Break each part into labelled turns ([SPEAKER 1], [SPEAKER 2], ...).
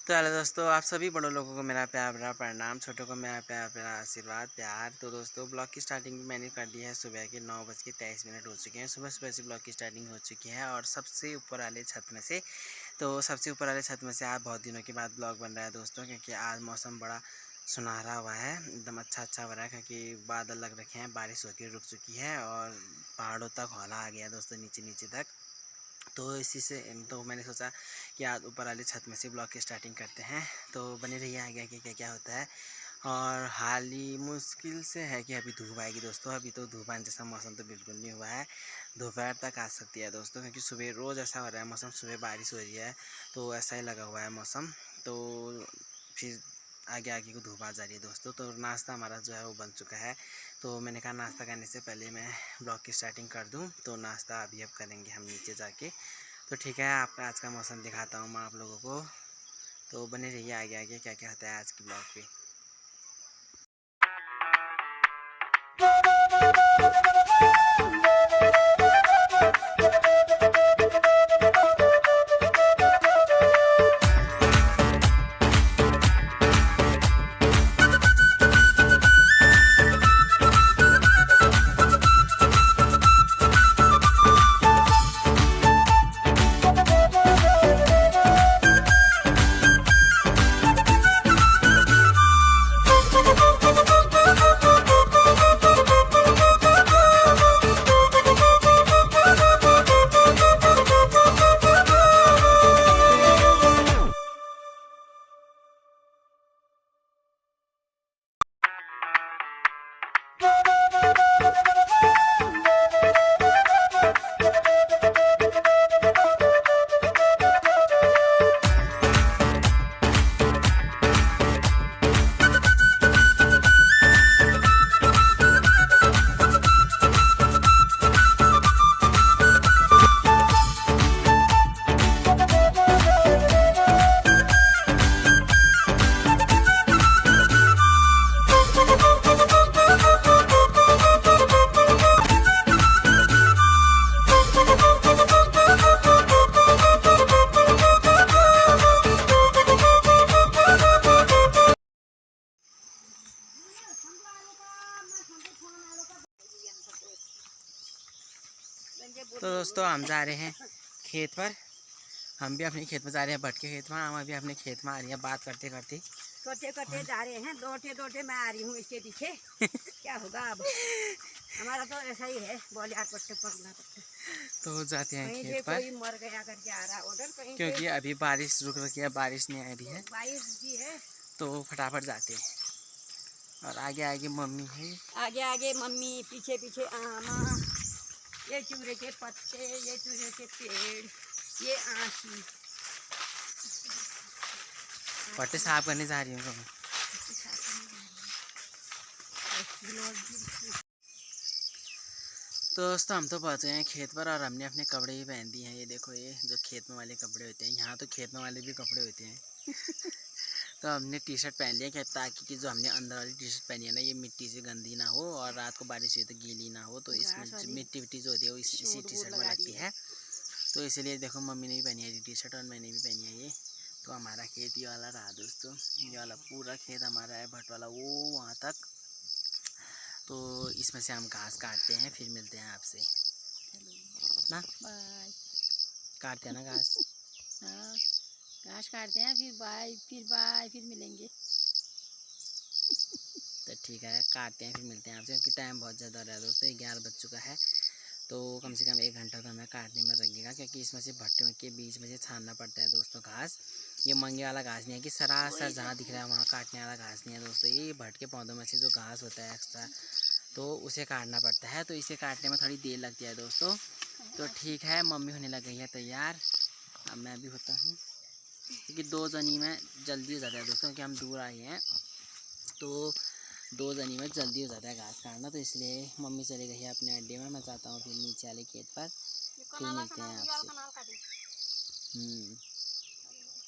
[SPEAKER 1] तो हेलो दोस्तों, आप सभी बड़ों लोगों को मेरा प्यार भरा प्रणाम, छोटों को मेरा प्यार भरा आशीर्वाद प्यार। तो दोस्तों, ब्लॉग की स्टार्टिंग मैंने कर दी है। सुबह के 9:23 हो चुके हैं। सुबह सुबह से ब्लॉग की स्टार्टिंग हो चुकी है और सबसे ऊपर वाले छत में से सबसे ऊपर वाले छत में से आज बहुत दिनों के बाद ब्लॉग बन रहा है दोस्तों, क्योंकि आज मौसम बड़ा सुनहरा हुआ है, एकदम अच्छा हो रहा है, क्योंकि बादल लग रखे हैं, बारिश होकर रुक चुकी है और पहाड़ों तक हौला आ गया दोस्तों, नीचे नीचे तक। तो इसी से तो मैंने सोचा कि आज ऊपर वाले छत में से ब्लॉग की स्टार्टिंग करते हैं। तो बने रहिए आगे आगे क्या क्या होता है। और हाल ही मुश्किल से है कि अभी धूप आएगी दोस्तों। अभी तो धूप आने जैसा मौसम तो बिल्कुल नहीं हुआ है, दोपहर तक आ सकती है दोस्तों, क्योंकि सुबह रोज़ ऐसा हो रहा है मौसम, सुबह बारिश हो रही है तो ऐसा ही लगा हुआ है मौसम। तो फिर आगे आगे को धूप आ जा रही है दोस्तों। तो नाश्ता हमारा जो है वो बन चुका है। तो मैंने कहा नाश्ता करने से पहले मैं ब्लॉग की स्टार्टिंग कर दूं। तो नाश्ता अभी अब करेंगे हम नीचे जाके। तो ठीक है, आपका आज का मौसम दिखाता हूँ मैं आप लोगों को। तो बने रहिए आगे आगे क्या क्या होता है आज की ब्लॉग पे। तो दोस्तों, हम जा रहे हैं खेत पर। हम भी अपने खेत में जा रहे हैं, भटके खेत में। हम अभी अपने खेत में आ रही हैं बात करते करते
[SPEAKER 2] जा रहे हैं। दौड़ते मैं आ रही हूँ इसके पीछे। क्या होगा अब, हमारा तो ऐसा ही है, बोल यार पट्टे पकड़ना पड़ते।
[SPEAKER 1] तो जाते हैं
[SPEAKER 2] कहीं
[SPEAKER 1] खेत
[SPEAKER 2] से
[SPEAKER 1] पर,
[SPEAKER 2] कोई मर गया करके आ रहा ऑर्डर, कहीं
[SPEAKER 1] क्योंकि अभी बारिश रुक रखी है, बारिश नहीं आ रही है,
[SPEAKER 2] बारिश रुकी है।
[SPEAKER 1] तो फटाफट जाते हैं। और आगे आगे मम्मी है,
[SPEAKER 2] आगे आगे मम्मी, पीछे पीछे आमा, ये चूरे के पत्ते, ये चूरे के पेड़, ये आंसी।
[SPEAKER 1] पट्टे साफ करने जा रही हूँ। तो दोस्तों, हम तो पहुँच गए हैं खेत पर और हमने अपने कपड़े भी पहन दिए हैं। ये देखो, ये जो खेत में वाले कपड़े होते हैं, यहाँ तो खेत में वाले भी कपड़े होते हैं। तो हमने टी शर्ट पहन लिया, क्या ताकि कि जो हमने अंदर वाली टी शर्ट पहनी है ना, ये मिट्टी से गंदी ना हो और रात को बारिश हुई तो गीली ना हो। तो इसमें मिट्टी विट्टी जो होती है वो इसी टी शर्ट में लगती है। तो इसीलिए देखो, मम्मी ने भी पहनी है टी शर्ट और मैंने भी पहनी है ये। तो हमारा खेत ये वाला रहा दोस्तों, ये वाला पूरा खेत हमारा है, भट वाला वो वहाँ तक। तो इसमें से हम घास काटते हैं, फिर मिलते हैं आपसे ना।
[SPEAKER 2] बाय।
[SPEAKER 1] काटते हैं ना घास।
[SPEAKER 2] हाँ, घास काटते हैं, फिर बाय, फिर मिलेंगे।
[SPEAKER 1] तो ठीक है, काटते हैं फिर मिलते हैं आपसे, क्योंकि टाइम बहुत ज़्यादा हो रहा है दोस्तों, 11 बज चुका है। तो कम से कम 1 घंटा तो हमें काटने में लगेगा, क्योंकि इसमें से भट्टे के बीच में से छानना पड़ता है दोस्तों घास। ये मंगे वाला घास नहीं है कि सरासर जहाँ दिख रहा है वहाँ काटने वाला घास नहीं है दोस्तों। ये भट्ट के पौधों में से जो घास होता है एक्स्ट्रा, तो उसे काटना पड़ता है। तो इसे काटने में थोड़ी देर लगती है दोस्तों। तो ठीक है, मम्मी होने लग गई है तैयार, अब मैं भी होता हूँ, क्योंकि 2 जनी में जल्दी हो जाता है दोस्तों, क्योंकि हम दूर आए हैं। तो 2 जनी में जल्दी हो जाता है घास काटना, तो इसलिए मम्मी चली गई है अपने अड्डे में। मैं जाता हूँ फिर नीचे वाले खेत पर, फिर मिलते हैं आपसे।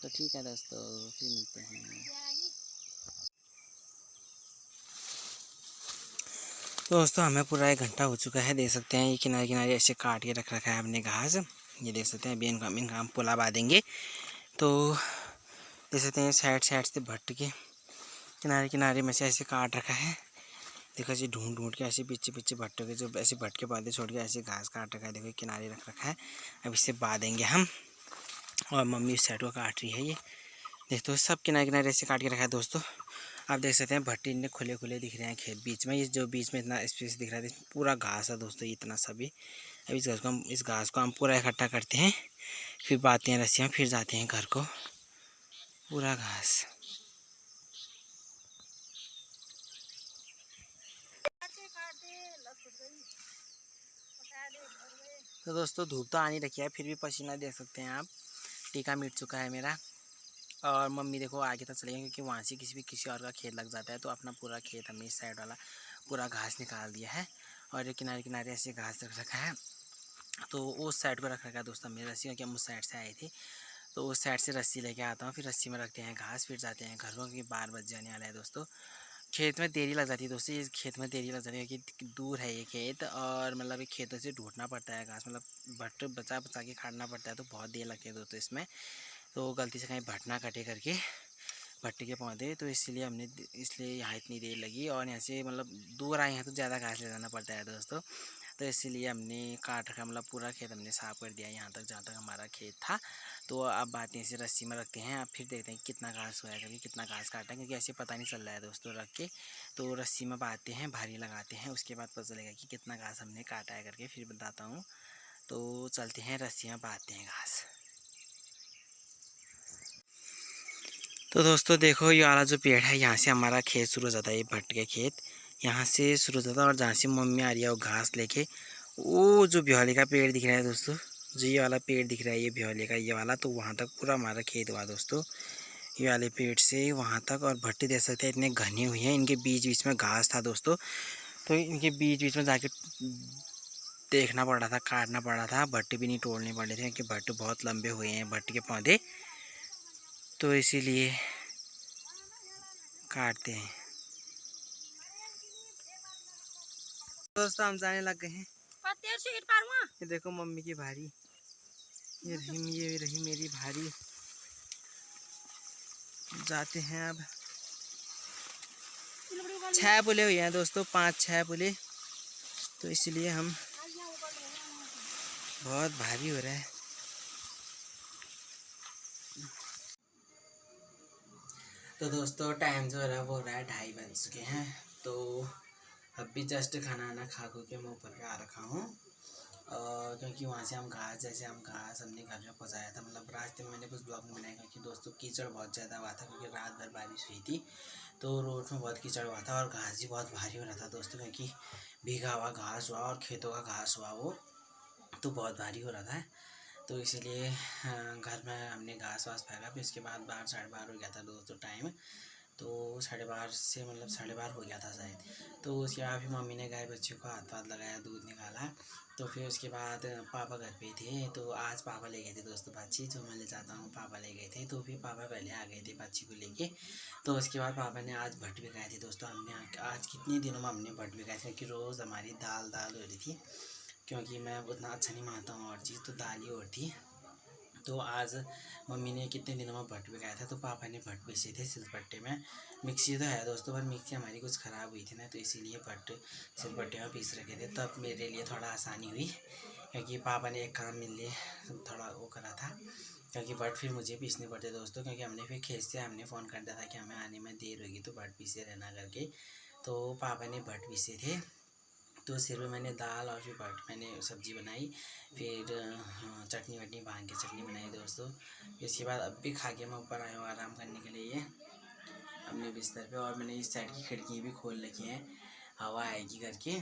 [SPEAKER 1] तो ठीक है दोस्तों, फिर मिलते हैं। तो दोस्तों, हमें पूरा 1 घंटा हो चुका है, देख सकते हैं ये किनारे किनारे ऐसे काट के रख रखा है हमने घास। ये देख सकते हैं, अभी इनका हम पुला बा देंगे। तो देख सकते हैं साइड साइड से भट्ट के किनारे किनारे में से ऐसे काट रखा है। देखो जी ढूंढ ढूंढ के ऐसे पीछे पीछे भट्टों के जो ऐसे भट्ट के पौधे छोड़ के ऐसे घास काट रखा है। देखो किनारे रख रखा है। अब इसे बांधेंगे हम। और मम्मी इस साइड को काट रही है। ये देख तो सब किनारे किनारे ऐसे काट के रखा है दोस्तों। आप देख सकते हैं भट्टी इतने खुले खुले दिख रहे हैं खेत बीच में। ये जो बीच में इतना स्पेस दिख रहा है पूरा घास है दोस्तों, इतना सभी। अब इस घास को हम पूरा इकट्ठा करते हैं, फिर बांधते हैं रस्सियाँ, फिर जाते हैं घर को। पूरा घास तो दोस्तों धूप तो आनी रखी है, फिर भी पसीना देख सकते हैं आप, टीका मिट चुका है मेरा। और मम्मी देखो आगे तक चलेंगे क्योंकि वहाँ से किसी और का खेत लग जाता है। तो अपना पूरा खेत हमने इस साइड वाला पूरा घास निकाल दिया है। और ये किनारे किनारे ऐसे घास रख रखा है। तो उस साइड को रख रखा है दोस्तों मेरी रस्सी, क्योंकि हम उस साइड से आए थे। तो उस साइड से रस्सी लेके आता हूँ, फिर रस्सी में रखते हैं घास, फिर जाते हैं घरों की 12 बज जाने वाला है दोस्तों। खेत में देरी लग जाती है दोस्तों, ये खेत में देरी लग जाती है क्योंकि दूर है ये खेत। और मतलब ये खेतों से ढूंढना पड़ता है घास, मतलब भट्ट बचा बचा के काटना पड़ता है। तो बहुत देर लगती है दोस्तों इसमें। तो गलती से कहीं भट्ट ना कटे करके भट्टी के पौधे, तो इसलिए हमने इसलिए यहाँ इतनी देर लगी। और यहाँ से मतलब दूर आए हैं तो ज़्यादा घास ले जाना पड़ता है दोस्तों। तो इसीलिए हमने काट रखा, मतलब पूरा खेत हमने साफ़ कर दिया यहाँ तक जहाँ तक हमारा खेत था। तो अब बातें इसे रस्सी में रखते हैं। अब फिर देखते हैं कितना घास हुआ है, कभी कितना घास काटा है, क्योंकि ऐसे पता नहीं चल रहा है दोस्तों रख के। तो रस्सी में बांधते हैं, भारी लगाते हैं, उसके बाद पता चलेगा कि कितना घास हमने काटा है करके, फिर बताता हूँ। तो चलते हैं रस्सियाँ बांधते हैं घास। तो दोस्तों देखो ये वाला जो पेड़ है, यहाँ से हमारा खेत शुरू हो जाता है। ये भट्ट के खेत यहाँ से शुरू हो जाता है। और जहाँ से मम्मी आ रही है वो घास लेके, वो जो बिहौली का पेड़ दिख रहा है दोस्तों, जो ये वाला पेड़ दिख रहा है ये बिहौली का ये वाला, तो वहाँ तक पूरा हमारा खेत हुआ दोस्तों, ये वाले पेड़ से वहाँ तक। और भट्टी देख सकते हैं इतने घने हुए हैं, इनके बीच बीच में घास था दोस्तों। तो इनके बीच बीच में जाके देखना पड़ रहा था, काटना पड़ रहा था, भट्टी भी नहीं तोड़नी पड़ रही थी क्योंकि भट्टी बहुत लंबे हुए हैं भट्टी के पौधे, तो इसीलिए काटते हैं। दोस्तों हम जाने लग गए हैं। ये देखो मम्मी की भारी, ये रही मेरी भारी। जाते हैं अब। 6 पुले हुए हैं दोस्तों, 5-6 पुले, तो इसलिए हम बहुत भारी हो रहा है। तो दोस्तों टाइम जो हो रहा है वो हो रहा है 2:30 बज चुके हैं। तो अभी जस्ट खाना खा के मैं ऊपर पे आ रखा हूँ। क्योंकि वहाँ से हम घास हमने घर में पहुँचाया था। मतलब रास्ते में मैंने कुछ ब्लॉग नहीं बनाया क्योंकि दोस्तों कीचड़ बहुत ज़्यादा हुआ था, क्योंकि रात भर बारिश हुई थी। तो रोड में बहुत कीचड़ हुआ था और घास भी बहुत भारी हो रहा था दोस्तों, क्योंकि भीगा हुआ घास हुआ और खेतों का घास हुआ वो, तो बहुत भारी हो रहा था। तो इसीलिए घर में हमने घास वास फेंका। फिर उसके बाद 12 साढ़े 12 हो गया था दोस्तों टाइम। तो 12:30 से मतलब 12:30 हो गया था शायद। तो उसके बाद फिर मम्मी ने गाय बच्चे को हाथ वाथ लगाया, दूध निकाला। तो फिर उसके बाद पापा घर पे थे। तो आज पापा ले गए थे दोस्तों बच्ची, जो मैं ले जाता हूँ, पापा ले गए थे। तो फिर पापा पहले आ गए थे बच्ची को लेके। तो उसके बाद पापा ने आज भट्ट भिगाए थे दोस्तों। हमने आज कितने दिनों में हमने भट्ट भिगाए थे, क्योंकि रोज़ हमारी दाल हो रही थी, क्योंकि मैं उतना अच्छा नहीं मानता हूँ और चीज़, तो दाल ही और थी। तो आज मम्मी ने कितने दिनों में भट्ट भिगाया था, तो पापा ने भट्ट पीसे थे सिलबट्टे में। मिक्सी तो है दोस्तों, पर मिक्सी हमारी कुछ ख़राब हुई थी ना, तो इसीलिए भट्ट सिलबट्टे में पीस रखे थे। तब मेरे लिए थोड़ा आसानी हुई, क्योंकि पापा ने एक काम मिल लिए थोड़ा वो करा था, क्योंकि भट्ट फिर मुझे पीसने पड़ते दोस्तों, क्योंकि हमने फिर खेत से हमने फ़ोन कर दिया था कि हमें आने में देर होगी, तो भट्ट पीसे रहना करके। तो पापा ने भट्ट पीसे थे। तो सिर में मैंने दाल और फिर भट्ट मैंने सब्ज़ी बनाई, फिर चटनी वटनी बांध के चटनी बनाई दोस्तों। इसके बाद अब भी खा के मैं ऊपर आया हूँ आराम करने के लिए अपने बिस्तर पे। और मैंने इस साइड की खिड़की भी खोल रखी हैं, हवा आएगी करके।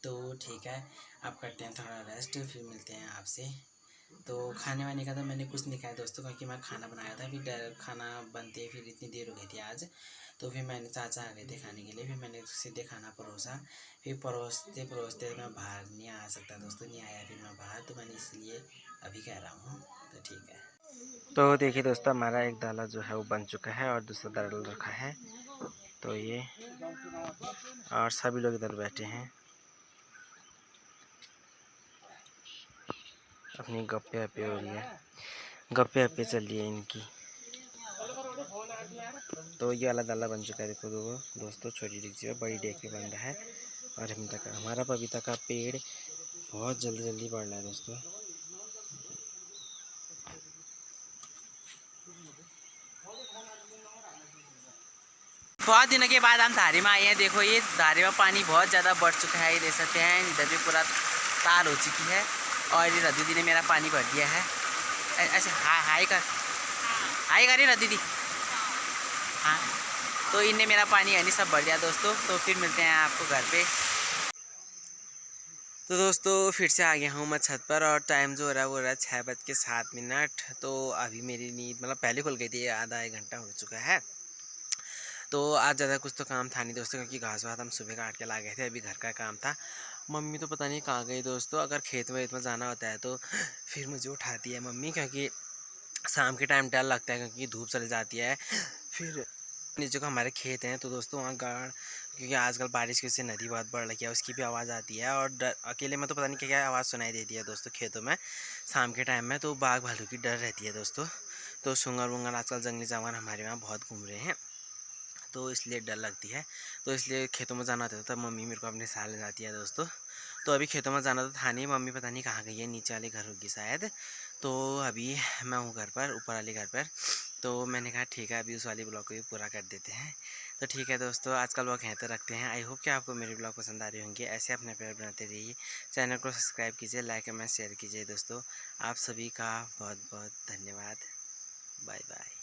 [SPEAKER 1] तो ठीक है, अब करते हैं थोड़ा रेस्ट, फिर मिलते हैं आपसे। तो खाने वाने का तो मैंने कुछ नहीं खाया दोस्तों, क्योंकि मैं खाना बनाया था, फिर खाना बनते फिर इतनी देर हो गई थी आज। तो फिर मैंने चाचा आ गए थे खाने के लिए, फिर मैंने सीधे खाना परोसा। फिर परोसते परोसते मैं बाहर नहीं आ सकता दोस्तों, नहीं आया फिर मैं बाहर, तो मैंने इसलिए अभी कह रहा हूँ। तो ठीक है। तो देखिए दोस्तों हमारा एक दाला जो है वो बन चुका है और दूसरा दाल रखा है। तो ये और सभी लोग इधर बैठे हैं, अपनी गप्पे वप्पे हो रही है, गप्पे वप्पे चल रही है इनकी। तो ये वाला दाला बन चुका है, देखो दोस्तों, छोटी डिक्ची में बड़ी डेग पे बन रहा है। और हमारा पपीता का पेड़ बहुत जल्दी जल्दी बढ़ रहा है दोस्तों। बहुत दिनों के बाद हम धारी में आए हैं। देखो ये धारी में पानी बहुत ज़्यादा बढ़ चुका है, ये देख सकते हैं। इधर भी पूरा ताल हो चुकी है। और ये रद्दी दी ने मेरा पानी भर दिया है। ऐसे हाई करी रद्दी दी। हाँ, तो इनने मेरा पानी यानी सब भर दिया दोस्तों। तो फिर मिलते हैं आपको घर पे। तो दोस्तों फिर से आ गया हूँ मैं छत पर, और टाइम जो हो रहा है वो हो रहा है 6:07। तो अभी मेरी नींद मतलब पहले खुल गई थी, आधा 1 घंटा हो चुका है। तो आज ज़्यादा कुछ तो काम था नहीं दोस्तों, क्योंकि घास वास हम सुबह काट के ला गए थे। अभी घर का काम था। मम्मी तो पता नहीं कहाँ गई दोस्तों। अगर खेत में जाना होता है तो फिर मुझे उठाती है मम्मी, क्योंकि शाम के टाइम डर लगता है, क्योंकि धूप चली जाती है। फिर नीचे को हमारे खेत हैं तो दोस्तों वहाँ गाड़, क्योंकि आजकल बारिश की वजह से नदी बहुत बढ़ रही है, उसकी भी आवाज़ आती है। और डर अकेले में तो पता नहीं क्या क्या आवाज़ सुनाई देती है दोस्तों खेतों में शाम के टाइम में। तो बाघ भालू की डर रहती है दोस्तों। तो सुंगर वुंगर आजकल जंगली जानवर हमारे वहाँ बहुत घूम रहे हैं, तो इसलिए डर लगती है। तो इसलिए खेतों में जाना होता है तब मम्मी मेरे को अपने साथ ले जाती है दोस्तों। तो अभी खेतों में जाना तो था नहीं, मम्मी पता नहीं कहाँ गई है, नीचे वाले घर होगी शायद। तो अभी मैं हूँ घर पर, ऊपर वाले घर पर। तो मैंने कहा ठीक है, अभी उस वाली ब्लॉग को भी पूरा कर देते हैं। तो ठीक है दोस्तों, आज का ब्लॉग यहाँ तक रखते हैं। आई होप कि आपको मेरे ब्लॉग पसंद आ रहे होंगे। ऐसे अपने प्यार बनाते रहिए। चैनल को सब्सक्राइब कीजिए, लाइक कमेंट शेयर कीजिए दोस्तों। आप सभी का बहुत बहुत धन्यवाद। Bye bye.